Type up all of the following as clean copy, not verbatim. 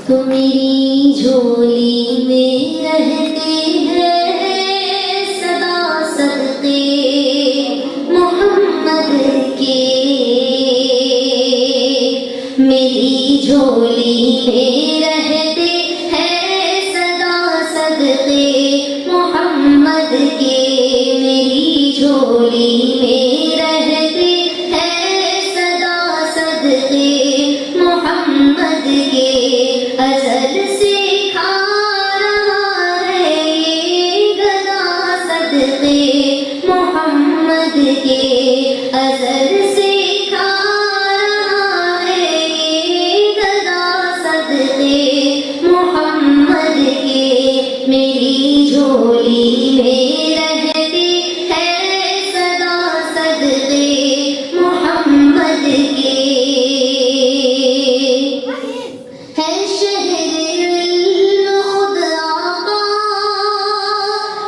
تو میری جھولی میں رہتے ہیں سدا صدقے محمد کے، میری جھولی میں رہتے ہیں سدا صدقے محمد کے، میری جھولی میں رہتے ہیں سدا صدقے محمد کے، ازل سے کھا رہا ہے یہ گدا صدقے محمد کے، ازل سے کھا رہا ہے یہ گدا صدقے محمد کے، میری جھولی میں رہتے ہیں سدا صدقے محمد کے، ہے شہر علم خود آقا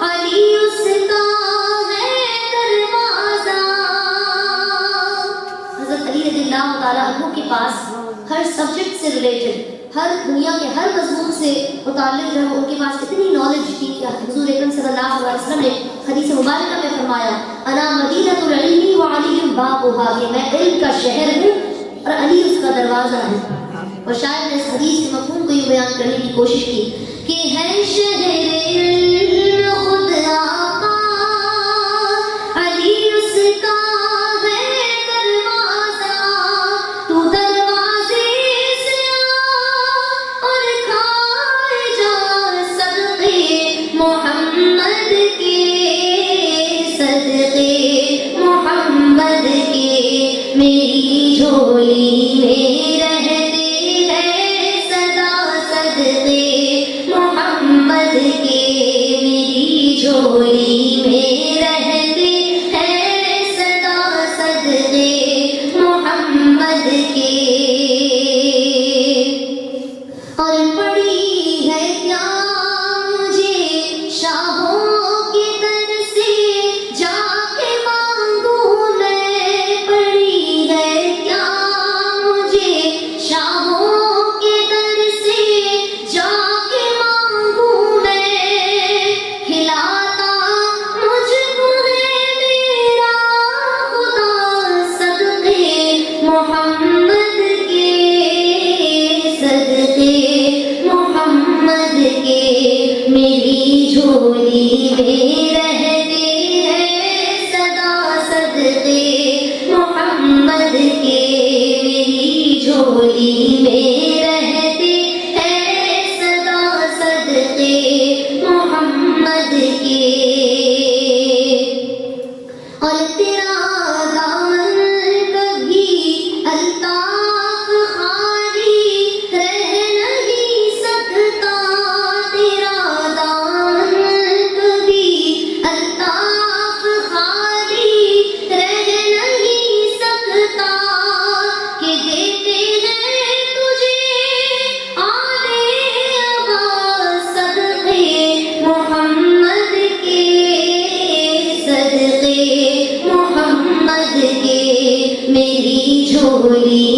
علی اس کا ہے دروازہ۔ حضرت علی رضی اللہ تعالیٰ عنہ کے پاس ہر سبجیکٹ سے ریلیٹڈ، ہر دنیا کے ہر مضمون سے متعلق جو ہے ان کے پاس اتنی نالج تھی کہ حضور اکرم صلی اللہ علیہ وسلم نے حدیث مبارکہ میں فرمایا انا مدینۃ العلم وعلی بابها، کہ میں علم کا شہر ہوں اور علی اس کا دروازہ ہے۔ اور شاید نے اس حدیث کے مفہوم کو یہ بیان کرنے کی کوشش کی کہ ہے شہر علم خود آقا علی اس کا ہے دروازہ، تو دروازے سے آ اور کھائے جا صدقے محمد کے، صدقے محمد کے، میری جھولی میں رہتے ہیں سدا صدقے محمد کے، میری جھولی میں رہتے ہیں سدا صدقے محمد کے، اور پڑی ہے کیا مجھے شاہوں کے در سے جا کے مانگوں میں، پڑی ہے کیا مجھے شاہوں کے در سے جا کے مانگوں میں، کھلاتا مجھ کو ہے میرا خدا صدقے محمد کے، صدقے محمد کے، میری جھولی میں رہتے ہیں سدا صدقے محمد کے، میری جھولی میں رہتے ہیں سدا صدقے محمد کے، اور تیرا دامن کبھی الطاف خالی رہ نہیں سکتا، تیرا دامن کبھی الطاف خالی رہ نہیں سکتا، کہ دیتے ہیں تجھے آنے عباس صدقے محمد کے، صدقے محمد کے، میری جھولی